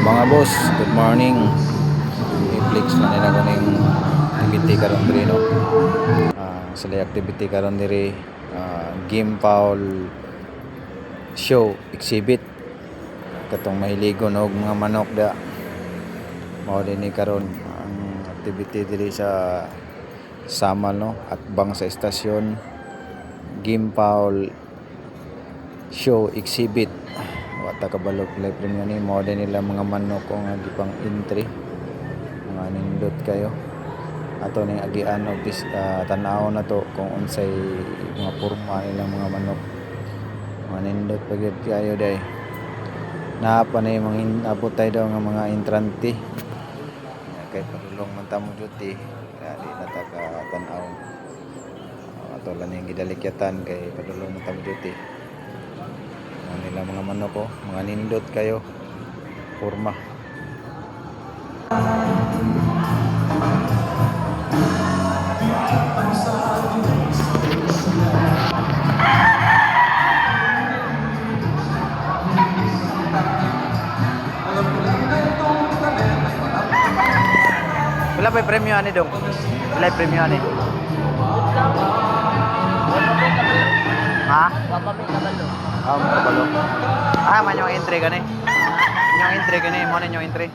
Mga boss, good morning. I-flex na nila ko ng activity karon diri no. Sila activity karon diri game foul show exhibit. Katong mahiligon og mga manok da. Mao dinhi karon ang activity diri sa Samal no, Atbang sa estasyon. Game foul show exhibit. Wata kabalog live premium ni mo din nila mga manok kung gipang entry mga nindot kayo ato ning agian og tan-aw na to kung unsay mga porma nilang mga manok mga nindot pagid kayo day naa pa na mga abot tayo daw nga mga entrante kay padulong man ta mo duty kaya di na ta ka tan-aw ato lang yung gidalikyatan kay padulong man ta mo duty nila mga manok ko, mga nindot kayo porma. Wala pa premyo ani dong. Wala premyo ani. Ha? Kabalo. Man yung entry gani. Yung entry gani mo na yung entry.